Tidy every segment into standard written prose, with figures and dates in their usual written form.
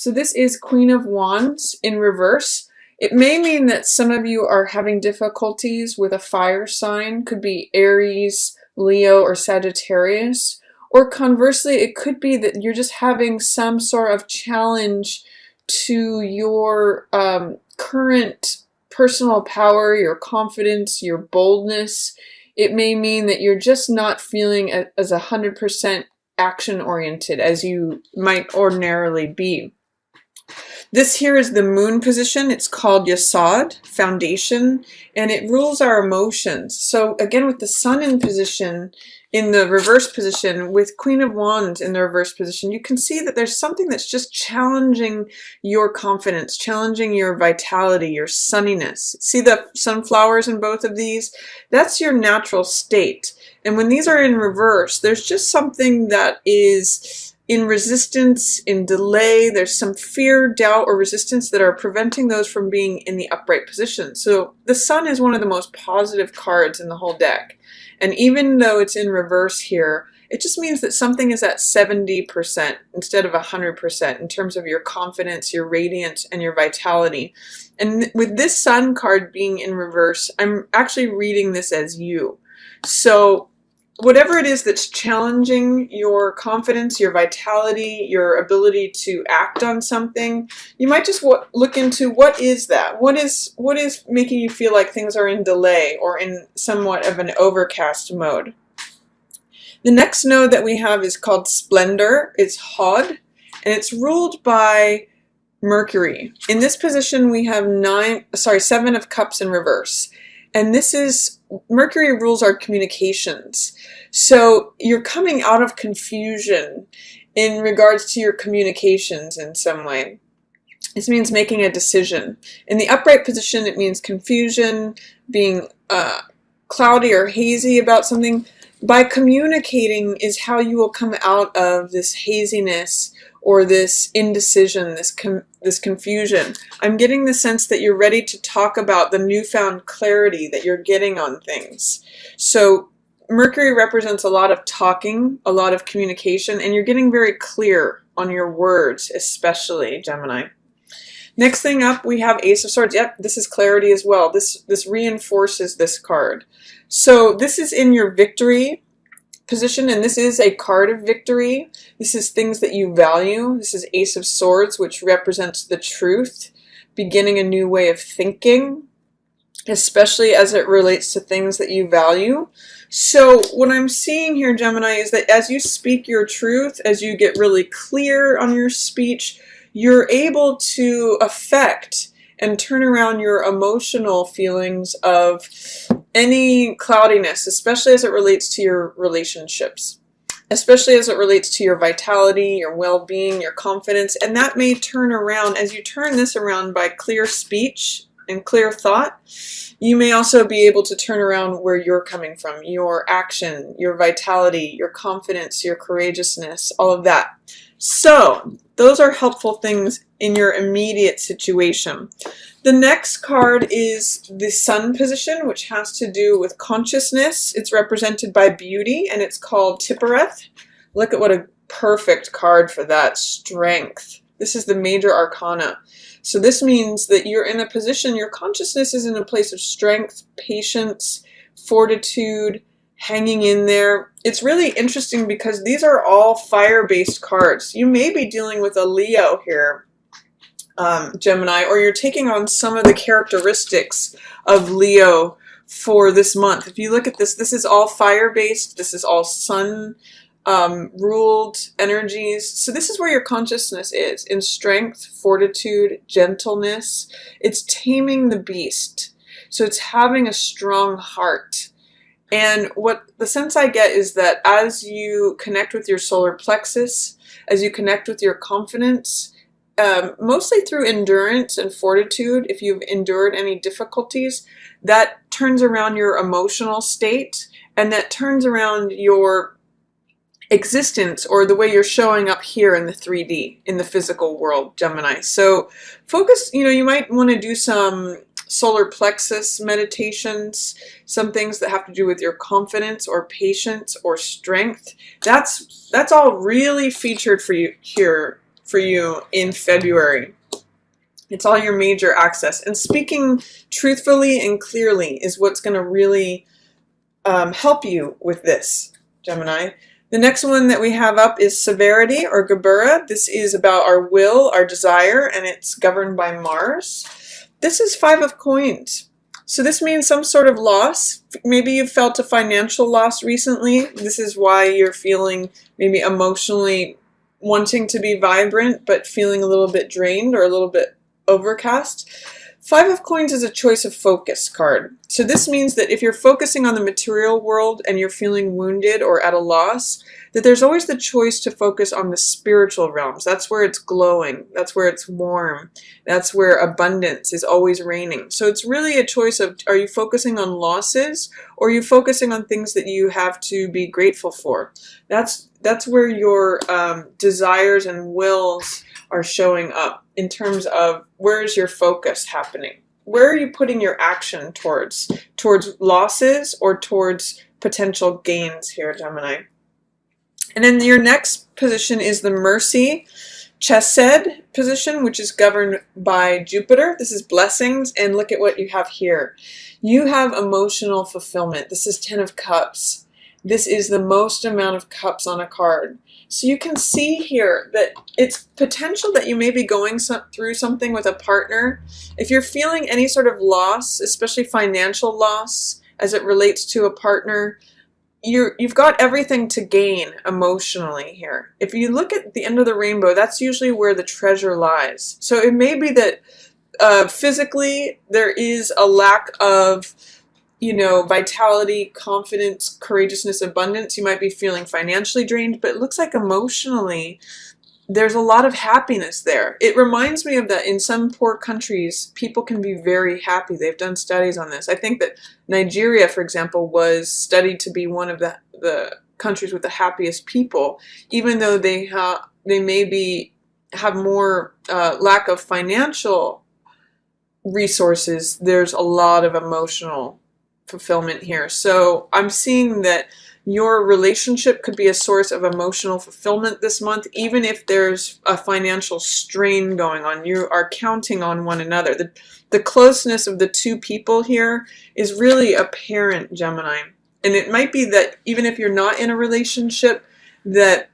So this is Queen of Wands in reverse. It may mean that some of you are having difficulties with a fire sign. Could be Aries, Leo, or Sagittarius. Or conversely, it could be that you're just having some sort of challenge to your current personal power, your confidence, your boldness. It may mean that you're just not feeling as 100% action-oriented as you might ordinarily be. This here is the moon position. It's called Yasod, foundation, and it rules our emotions. So again, with the sun in position, in the reverse position, with Queen of Wands in the reverse position, you can see that there's something that's just challenging your confidence, challenging your vitality, your sunniness. See the sunflowers in both of these? That's your natural state. And when these are in reverse, there's just something that is in resistance, in delay. There's some fear, doubt, or resistance that are preventing those from being in the upright position. So the sun is one of the most positive cards in the whole deck. And even though it's in reverse here, it just means that something is at 70% instead of 100% in terms of your confidence, your radiance, and your vitality. And with this sun card being in reverse, I'm actually reading this as you. So whatever it is that's challenging your confidence, your vitality, your ability to act on something, you might just look into what is that? What is making you feel like things are in delay or in somewhat of an overcast mode? The next node that we have is called Splendor. It's Hod, and it's ruled by Mercury. In this position, we have 7 of Cups in reverse. And this is, Mercury rules our communications. So you're coming out of confusion in regards to your communications in some way. This means making a decision. In the upright position, it means confusion, being cloudy or hazy about something. By communicating is how you will come out of this haziness or this indecision, this confusion. I'm getting the sense that you're ready to talk about the newfound clarity that you're getting on things. So Mercury represents a lot of talking, a lot of communication, and you're getting very clear on your words, especially Gemini. Next thing up, we have Ace of Swords. Yep, this is clarity as well. This reinforces this card. So this is in your victory position, and this is a card of victory. This is things that you value. This is Ace of Swords, which represents the truth, beginning a new way of thinking, especially as it relates to things that you value. So what I'm seeing here, Gemini, is that as you speak your truth, as you get really clear on your speech, you're able to affect and turn around your emotional feelings of any cloudiness, especially as it relates to your relationships, especially as it relates to your vitality, your well-being, your confidence. And that may turn around, as you turn this around by clear speech and clear thought, you may also be able to turn around where you're coming from, your action, your vitality, your confidence, your courageousness, all of that. So those are helpful things in your immediate situation. The next card is the Sun position, which has to do with consciousness. It's represented by beauty, and it's called Tippereth. Look at what a perfect card for that, strength. This is the major arcana. So this means that you're in a position, your consciousness is in a place of strength, patience, fortitude, hanging in there. It's really interesting because these are all fire-based cards. You may be dealing with a Leo here, Gemini, or you're taking on some of the characteristics of Leo for this month. If you look at this, this is all fire-based. This is all sun ruled energies. So this is where your consciousness is, in strength, fortitude, gentleness. It's taming the beast. So it's having a strong heart. And what the sense I get is that as you connect with your solar plexus, as you connect with your confidence, mostly through endurance and fortitude, if you've endured any difficulties, that turns around your emotional state, and that turns around your existence, or the way you're showing up here in the 3D, in the physical world, Gemini. So focus, you might want to do some solar plexus meditations, some things that have to do with your confidence or patience or strength. That's all really featured for you here for you in February. It's all your major access. And speaking truthfully and clearly is what's going to really help you with this, Gemini. The next one that we have up is severity or Gebura. This is about our will, our desire, and it's governed by Mars. This is 5 of coins. So this means some sort of loss. Maybe you've felt a financial loss recently. This is why you're feeling maybe emotionally wanting to be vibrant, but feeling a little bit drained or a little bit overcast. 5 of coins is a choice of focus card. So this means that if you're focusing on the material world and you're feeling wounded or at a loss, that there's always the choice to focus on the spiritual realms. That's where it's glowing. That's where it's warm. That's where abundance is always reigning. So it's really a choice of, are you focusing on losses or are you focusing on things that you have to be grateful for? That's where your desires and wills are showing up in terms of where is your focus happening? Where are you putting your action towards? Towards losses or towards potential gains here, Gemini? And then your next position is the Mercy Chesed position, which is governed by Jupiter. This is blessings, and look at what you have here. You have emotional fulfillment. This is 10 of Cups. This is the most amount of cups on a card. So you can see here that it's potential that you may be going through something with a partner. If you're feeling any sort of loss, especially financial loss as it relates to a partner, you've got everything to gain emotionally here. If you look at the end of the rainbow, that's usually where the treasure lies. So it may be that physically there is a lack of vitality, confidence, courageousness, abundance. You might be feeling financially drained, but it looks like emotionally there's a lot of happiness there. It reminds me of that in some poor countries, people can be very happy. They've done studies on this. I think that Nigeria, for example, was studied to be one of the countries with the happiest people, even though they maybe have more lack of financial resources. There's a lot of emotional fulfillment here. So I'm seeing that your relationship could be a source of emotional fulfillment this month, even if there's a financial strain going on. You are counting on one another. The closeness of the two people here is really apparent, Gemini. And it might be that even if you're not in a relationship, that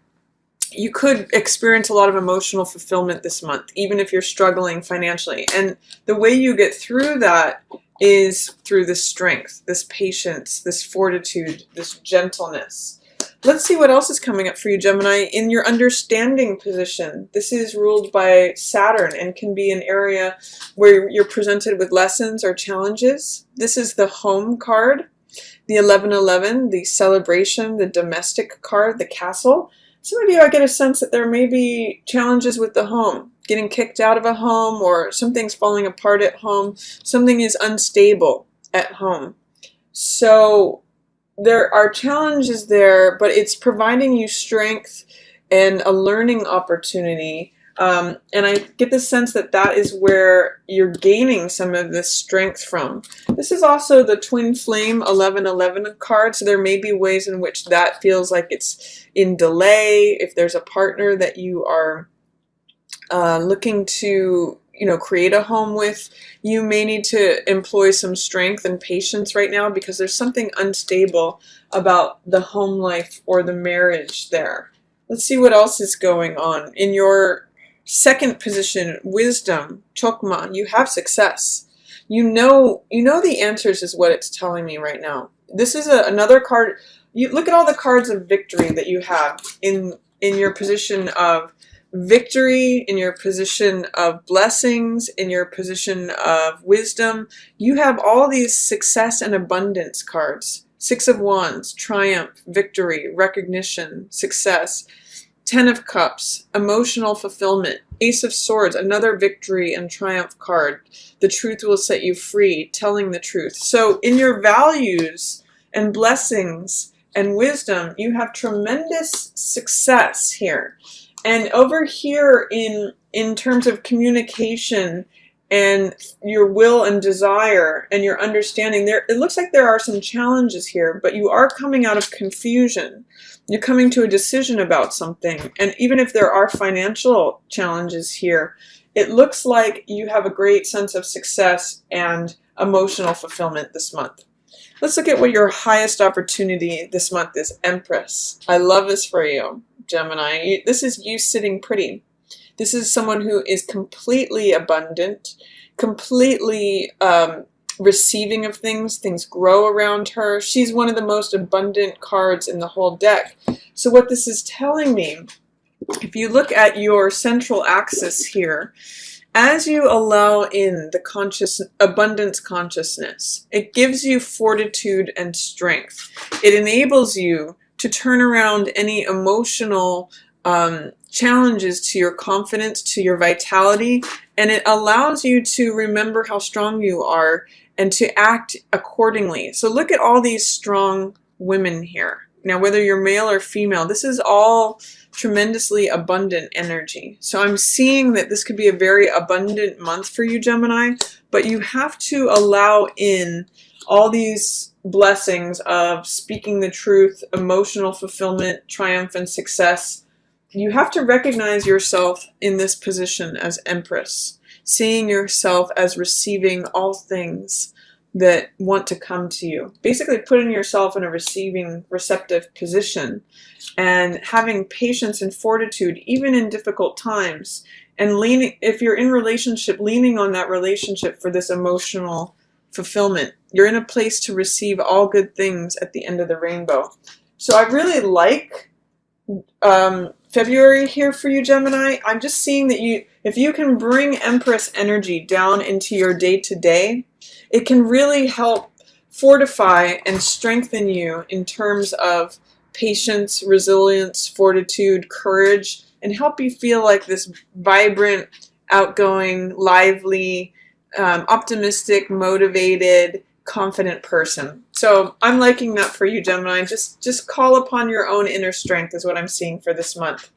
you could experience a lot of emotional fulfillment this month, even if you're struggling financially. And the way you get through that is through this strength, this patience, this fortitude, this gentleness. Let's see what else is coming up for you, Gemini. In your understanding position, this is ruled by Saturn and can be an area where you're presented with lessons or challenges. This is the home card, the 1111, the celebration, the domestic card, the castle. Some of you, I get a sense that there may be challenges with the home, getting kicked out of a home, or something's falling apart at home. Something is unstable at home. So there are challenges there, but it's providing you strength and a learning opportunity. And I get the sense that that is where you're gaining some of this strength from. This is also the twin flame 1111 card, so there may be ways in which that feels like it's in delay. If there's a partner that you are looking to create a home with, you may need to employ some strength and patience right now because there's something unstable about the home life or the marriage there. Let's see what else is going on. In your second position, wisdom, chokma, you have success. You know the answers is what it's telling me right now. This is another card. You look at all the cards of victory that you have in your position of victory, in your position of blessings, in your position of wisdom. You have all these success and abundance cards. 6 of Wands, triumph, victory, recognition, success. 10 of Cups, emotional fulfillment. Ace of Swords, another victory and triumph card. The truth will set you free, telling the truth. So in your values and blessings and wisdom, you have tremendous success here. And over here in terms of communication and your will and desire and your understanding. It looks like there are some challenges here, but you are coming out of confusion. You're coming to a decision about something. And even if there are financial challenges here, it looks like you have a great sense of success and emotional fulfillment this month. Let's look at what your highest opportunity this month is, Empress. I love this for you, Gemini. This is you sitting pretty. This is someone who is completely abundant, completely receiving of things. Things grow around her. She's one of the most abundant cards in the whole deck. So what this is telling me, if you look at your central axis here, as you allow in the abundance consciousness, it gives you fortitude and strength. It enables you to turn around any emotional challenges to your confidence, to your vitality, and it allows you to remember how strong you are and to act accordingly. So look at all these strong women here. Now, whether you're male or female, this is all tremendously abundant energy. So I'm seeing that this could be a very abundant month for you, Gemini, but you have to allow in all these blessings of speaking the truth, emotional fulfillment, triumph, and success. You have to recognize yourself in this position as Empress, seeing yourself as receiving all things that want to come to you. Basically putting yourself in a receiving, receptive position and having patience and fortitude even in difficult times, and leaning, if you're in relationship, leaning on that relationship for this emotional fulfillment. You're in a place to receive all good things at the end of the rainbow. So I really like February here for you, Gemini. I'm just seeing that if you can bring Empress energy down into your day-to-day, it can really help fortify and strengthen you in terms of patience, resilience, fortitude, courage, and help you feel like this vibrant, outgoing, lively, optimistic, motivated, confident person. So I'm liking that for you, Gemini. Just call upon your own inner strength is what I'm seeing for this month.